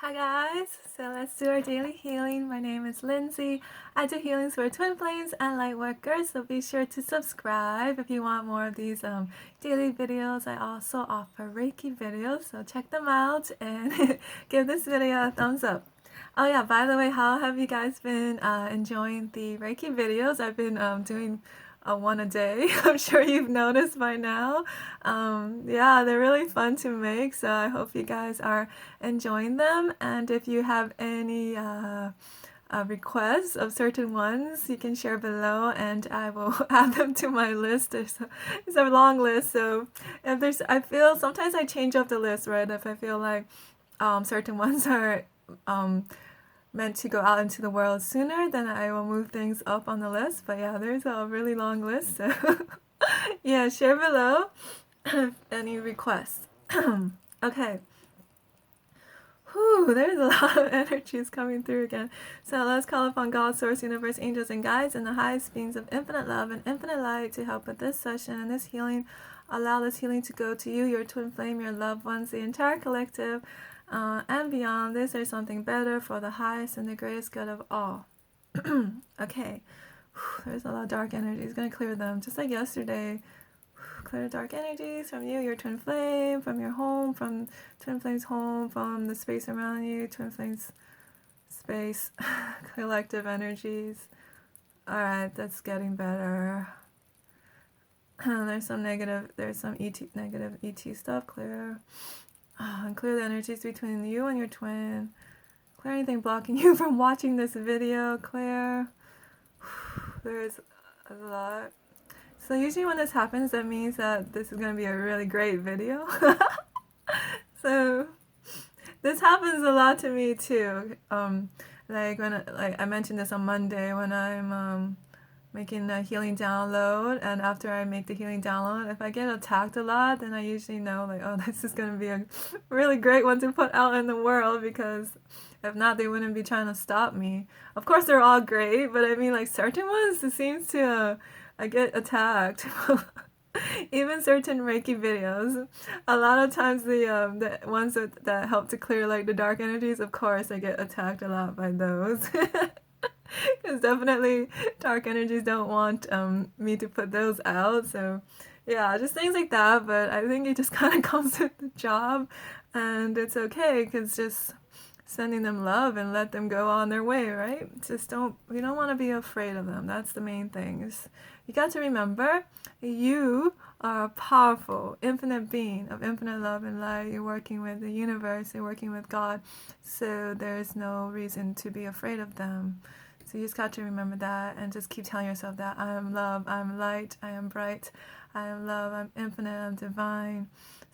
Hi guys, so let's do our daily healing. My name is Lindsay. I do healings for twin flames and light workers, so be sure to subscribe if you want more of these daily videos. I also offer Reiki videos, so check them out and give this video a thumbs up. Oh yeah, by the way, how have you guys been enjoying the Reiki videos? I've been doing one a day. I'm sure you've noticed by now. Yeah, they're really fun to make, so I hope you guys are enjoying them. And if you have any requests of certain ones, you can share below, and I will add them to my list. It's a long list, so if there's, I feel sometimes I change up the list, right? If I feel like certain ones are meant to go out into the world sooner, then I will move things up on the list. But yeah, there's a really long list, so yeah, share below any requests. Okay. Whew, there's a lot of energies coming through again. So let's call upon God, Source, Universe, angels, and guides, and the highest beings of infinite love and infinite light to help with this session and this healing. Allow this healing to go to you, your twin flame, your loved ones, the entire collective, and beyond. This or something better for the highest and the greatest good of all. Okay. Whew, there's a lot of dark energies. Gonna clear them, just like yesterday. Clear dark energies from you, your twin flame, from your home, from twin flame's home, from the space around you, twin flame's space, collective energies. Alright, that's getting better. There's some negative negative ET stuff. Clear. And clear the energies between you and your twin. Clear anything blocking you from watching this video. Clear. There's a lot. So usually when this happens, that means that this is going to be a really great video. So this happens a lot to me too. Like I mentioned this on Monday when I'm making a healing download, and after I make the healing download, if I get attacked a lot, then I usually know like, oh, this is going to be a really great one to put out in the world, because if not, they wouldn't be trying to stop me. Of course, they're all great, but I mean, like certain ones, it seems to I get attacked. Even certain Reiki videos, a lot of times the ones that help to clear like the dark energies, of course, I get attacked a lot by those. Because definitely dark energies don't want me to put those out. So yeah, just things like that. But I think it just kind of comes with the job, and it's okay, because just sending them love and let them go on their way, right? Just we don't want to be afraid of them. That's the main thing. You got to remember, you are a powerful, infinite being of infinite love and light. You're working with the universe, you're working with God, so there's no reason to be afraid of them. So you just got to remember that, and just keep telling yourself that I am love, I am light, I am bright, I am love, I'm infinite, I'm divine.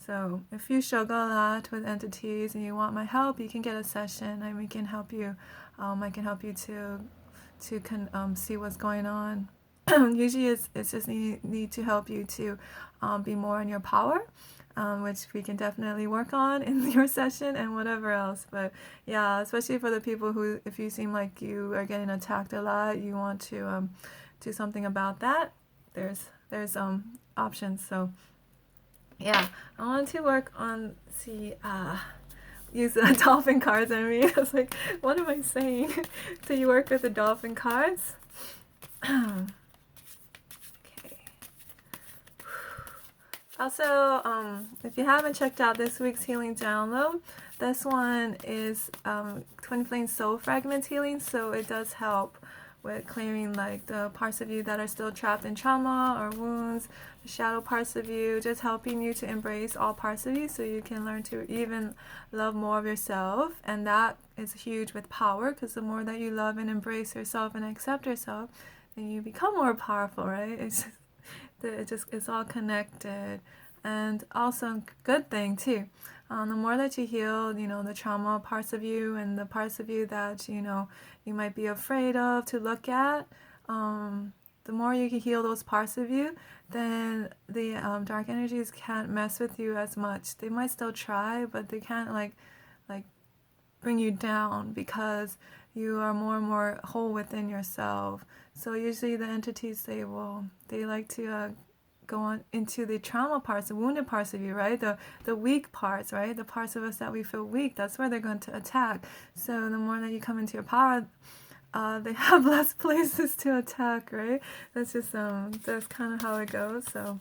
So if you struggle a lot with entities and you want my help, you can get a session, and we can help you. I can help you to see what's going on. Usually it's just need to help you to be more in your power, which we can definitely work on in your session and whatever else. But yeah, especially for the people who, if you seem like you are getting attacked a lot, you want to do something about that, there's options. So yeah, I want to work on, use the dolphin cards. I mean, I was like, what am I saying? So you work with the dolphin cards. Okay. Also, if you haven't checked out this week's healing download, this one is Twin Flame Soul Fragment healing, so it does help with clearing like the parts of you that are still trapped in trauma or wounds, the shadow parts of you, just helping you to embrace all parts of you so you can learn to even love more of yourself. And that is huge with power, because the more that you love and embrace yourself and accept yourself, then you become more powerful, right? It's all connected. And also good thing too, the more that you heal, the trauma parts of you and the parts of you that you might be afraid of to look at, the more you can heal those parts of you, then the dark energies can't mess with you as much. They might still try, but they can't like bring you down, because you are more and more whole within yourself. So usually the entities, they like to go on into the trauma parts, the wounded parts of you, right? The weak parts, right? The parts of us that we feel weak, that's where they're going to attack. So the more that you come into your power, they have less places to attack, right? That's just that's kind of how it goes. So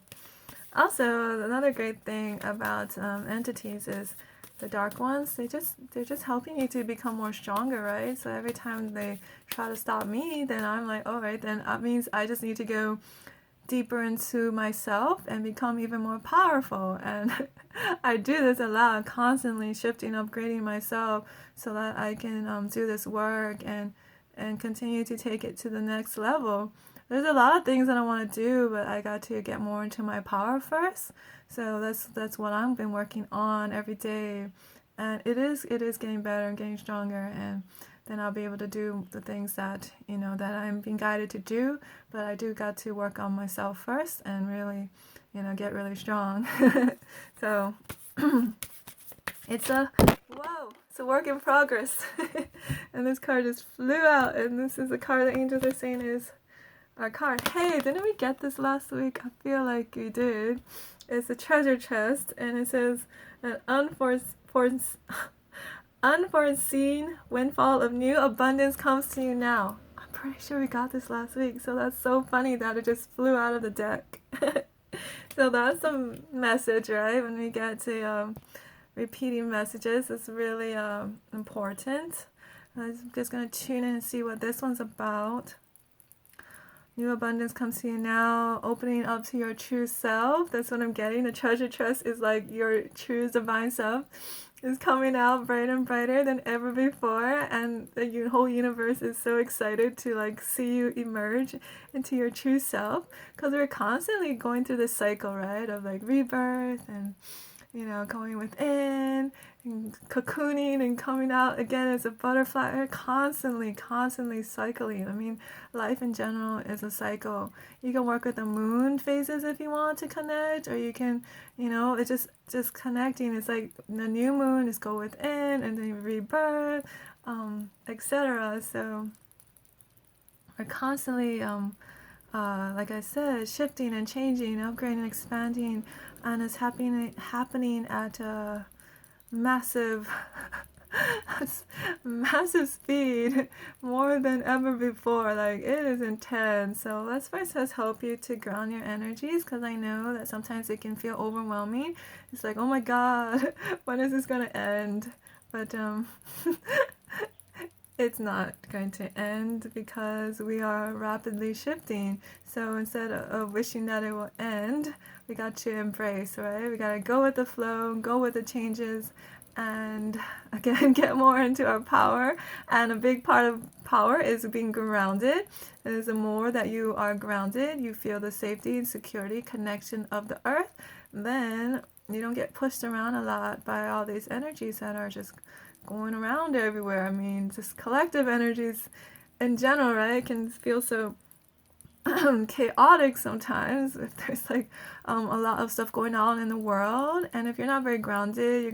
also another great thing about entities is the dark ones. They're just helping you to become more stronger, right? So every time they try to stop me, then I'm like, all right, then that means I just need to go deeper into myself and become even more powerful. And I do this a lot, constantly shifting, upgrading myself so that I can do this work and continue to take it to the next level. There's a lot of things that I want to do, but I got to get more into my power first. So that's what I've been working on every day, and it is getting better and getting stronger, and then I'll be able to do the things that that I'm being guided to do. But I do got to work on myself first and really get really strong. So it's a work in progress. And this card just flew out, and this is the card the angels are saying is our card. Hey, didn't we get this last week? I feel like we did. It's a treasure chest, and it says an unforeseen windfall of new abundance comes to you now. I'm pretty sure we got this last week, so that's so funny that it just flew out of the deck. So that's a message, right? When we get to repeating messages, it's really important. I'm just going to tune in and see what this one's about. New abundance comes to you now, opening up to your true self. That's what I'm getting. The treasure chest is like your true divine self is coming out brighter and brighter than ever before, and the whole universe is so excited to like see you emerge into your true self, because we're constantly going through this cycle, right, of like rebirth and going within and cocooning and coming out again as a butterfly. We're constantly cycling. I mean, life in general is a cycle. You can work with the moon phases if you want to connect, or you can, it's just connecting. It's like the new moon is go within and then rebirth, etc. So we're constantly, like I said, shifting and changing, upgrading, expanding, and it's happening at a massive speed, more than ever before. Like, it is intense. So let's first help you to ground your energies, because I know that sometimes it can feel overwhelming. It's like, oh my god, when is this gonna end? But it's not going to end, because we are rapidly shifting. So instead of wishing that it will end, we got to embrace, right? We got to go with the flow, go with the changes, and again, get more into our power. And a big part of power is being grounded. And the more that you are grounded, you feel the safety and security connection of the earth, then you don't get pushed around a lot by all these energies that are just going around everywhere. I mean, just collective energies in general, right, can feel so chaotic sometimes if there's like a lot of stuff going on in the world, and if you're not very grounded, you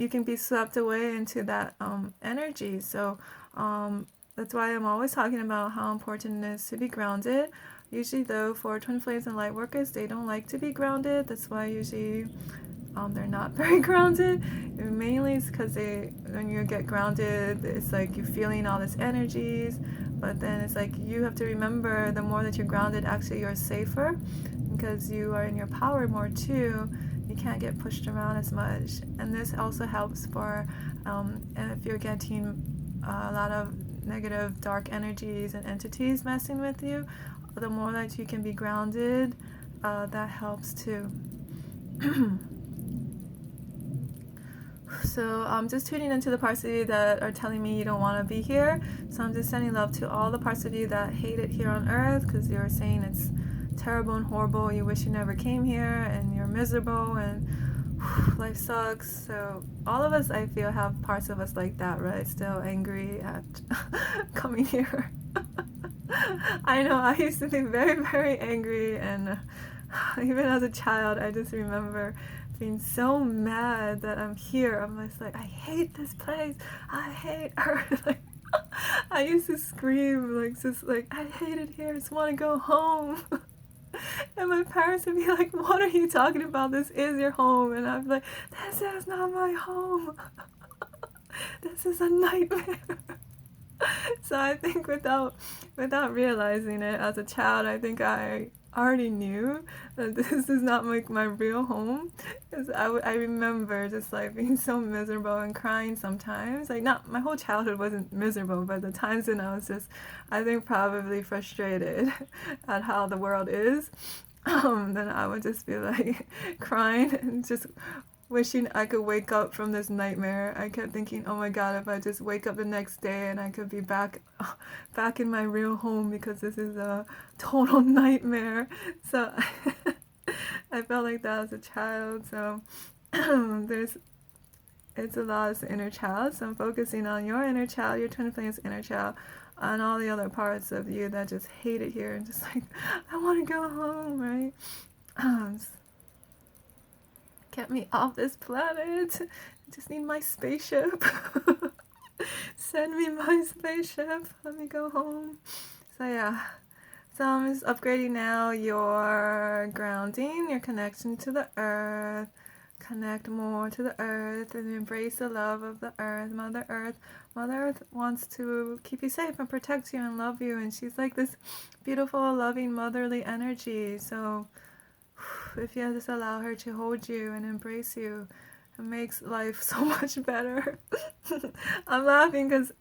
can be swept away into that energy. So that's why I'm always talking about how important it is to be grounded. Usually though, for twin flames and light workers, they don't like to be grounded. That's why usually they're not very grounded. And mainly it's because when you get grounded, it's like you're feeling all these energies, but then it's like you have to remember, the more that you're grounded, actually you're safer, because you are in your power more too. You can't get pushed around as much. And this also helps for if you're getting a lot of negative dark energies and entities messing with you, the more that you can be grounded, that helps too. So I'm just tuning into the parts of you that are telling me you don't want to be here. So I'm just sending love to all the parts of you that hate it here on earth, because you're saying it's terrible and horrible, you wish you never came here, and you're miserable, and life sucks. So all of us, I feel, have parts of us like that, right? Still angry at coming here. I know I used to be very, very angry, and even as a child, I just remember being so mad that I'm here. I'm just like, I hate this place, I hate Earth. Like, I used to scream, like, just like, I hate it here, I just want to go home. And my parents would be like, what are you talking about? This is your home. And I'd be like, this is not my home. This is a nightmare. So I think without realizing it as a child, I think I already knew that this is not like my real home. Because I remember just like being so miserable and crying sometimes. Like, not my whole childhood wasn't miserable, but the times when I was just, I think, probably frustrated at how the world is. Then I would just be like crying and just wishing I could wake up from this nightmare. I kept thinking, oh my god, if I just wake up the next day and I could be back in my real home, because this is a total nightmare. So I felt like that as a child. So it's a lot of inner child. So I'm focusing on your inner child, your twin flame's inner child, and all the other parts of you that just hate it here and just like, I want to go home, right? Get me off this planet. I just need my spaceship. Send me my spaceship. Let me go home. So yeah. So I'm just upgrading now your grounding, your connection to the earth. Connect more to the earth and embrace the love of the earth. Mother Earth. Mother Earth wants to keep you safe and protect you and love you. And she's like this beautiful, loving, motherly energy. So if you just allow her to hold you and embrace you, it makes life so much better. I'm laughing because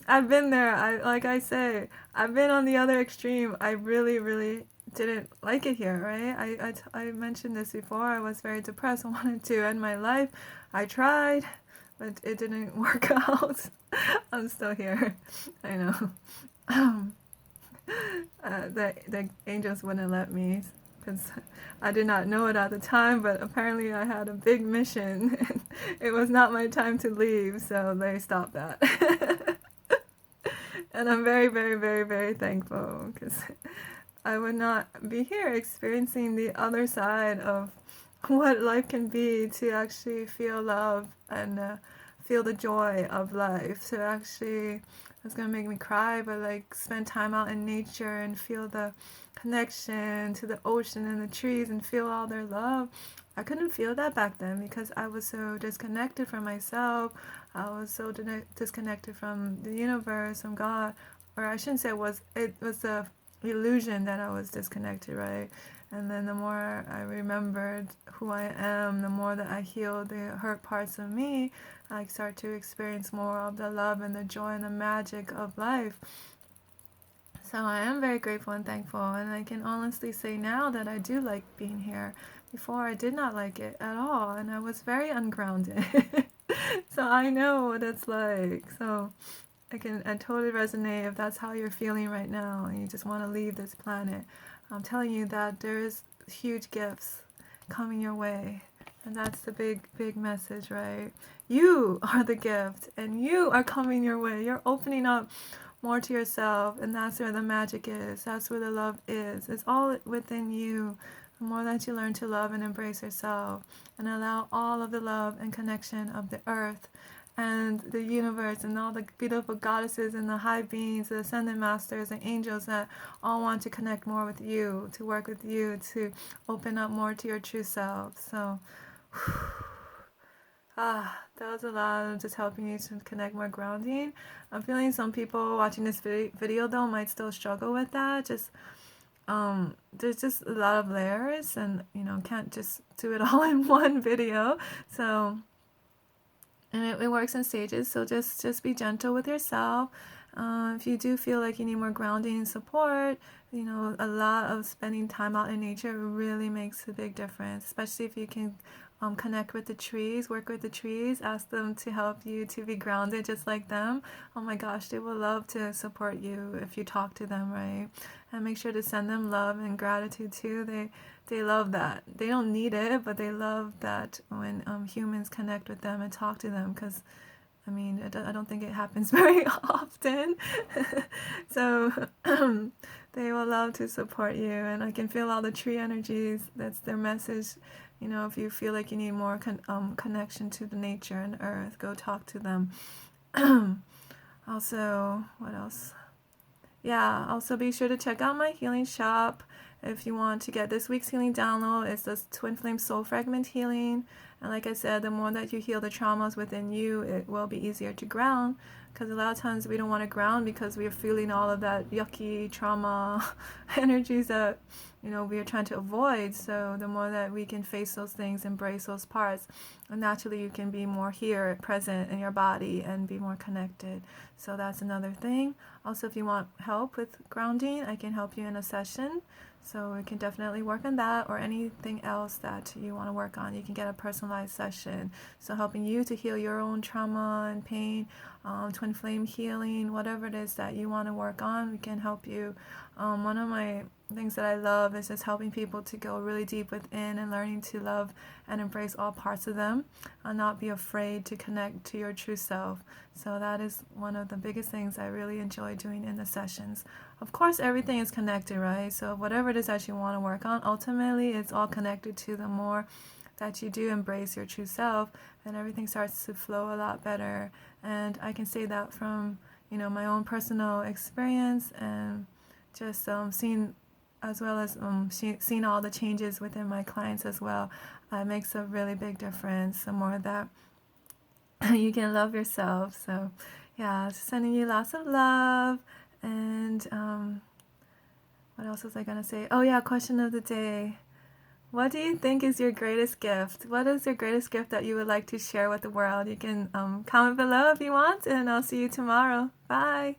I've been there. Like I say, I've been on the other extreme. I really, really didn't like it here, right? I mentioned this before. I was very depressed. I wanted to end my life. I tried, but it didn't work out. I'm still here. I know. The angels wouldn't let me, because I did not know it at the time, but apparently I had a big mission. And it was not my time to leave, so they stopped that. And I'm very, very, very, very thankful, because I would not be here experiencing the other side of what life can be, to actually feel love and feel the joy of life. So actually, it's going to make me cry, but like spend time out in nature and feel the connection to the ocean and the trees and feel all their love. I couldn't feel that back then because I was so disconnected from myself. I was so disconnected from the universe, from God. Or I shouldn't say it was the illusion that I was disconnected, right? And then the more I remembered who I am, the more that I healed the hurt parts of me, I start to experience more of the love and the joy and the magic of life. So I am very grateful and thankful, and I can honestly say now that I do like being here. Before, I did not like it at all, and I was very ungrounded. So I know what it's like. So I totally resonate if that's how you're feeling right now and you just want to leave this planet. I'm telling you that there's huge gifts coming your way. And that's the big message, right? You are the gift, and you are coming your way. You're opening up more to yourself, and that's where the magic is. That's where the love is. It's all within you. The more that you learn to love and embrace yourself and allow all of the love and connection of the earth and the universe and all the beautiful goddesses and the high beings, the ascended masters and angels that all want to connect more with you, to work with you, to open up more to your true self. So, that was a lot of just helping you to connect more grounding. I'm feeling some people watching this video though might still struggle with that. Just there's just a lot of layers, and can't just do it all in one video. So, and it works in stages. So just be gentle with yourself. If you do feel like you need more grounding and support, a lot of spending time out in nature really makes a big difference, especially if you can connect with the trees, work with the trees, ask them to help you to be grounded just like them. Oh my gosh, they will love to support you if you talk to them, right? And make sure to send them love and gratitude too. They love that. They don't need it, but they love that when humans connect with them and talk to them, because I don't think it happens very often. So they will love to support you, and I can feel all the tree energies. That's their message. If you feel like you need more connection to the nature and earth, go talk to them. Also, what else? Yeah, also be sure to check out my healing shop. if you want to get this week's healing download, it's the Twin Flame Soul Fragment healing. And like I said, the more that you heal the traumas within you, it will be easier to ground. Because a lot of times we don't want to ground because we are feeling all of that yucky trauma energies that, you know, we are trying to avoid. So the more that we can face those things, embrace those parts, and naturally you can be more here, present in your body, and be more connected. So that's another thing. Also, if you want help with grounding, I can help you in a session. So we can definitely work on that, or anything else that you want to work on. You can get a personalized session. So helping you to heal your own trauma and pain, twin flame healing, whatever it is that you want to work on, we can help you. One of my things that I love is just helping people to go really deep within and learning to love and embrace all parts of them and not be afraid to connect to your true self. So that is one of the biggest things I really enjoy doing in the sessions. Of course, everything is connected, right? So whatever it is that you want to work on, ultimately it's all connected to the more that you do embrace your true self, and everything starts to flow a lot better. And I can say that from, you know, my own personal experience, and just seeing, as well as seeing all the changes within my clients as well. It makes a really big difference the more that you can love yourself. So yeah, sending you lots of love. And what else was I gonna say? Oh yeah, question of the day. What do you think is your greatest gift? What is your greatest gift that you would like to share with the world? You can comment below if you want, and I'll see you tomorrow. Bye.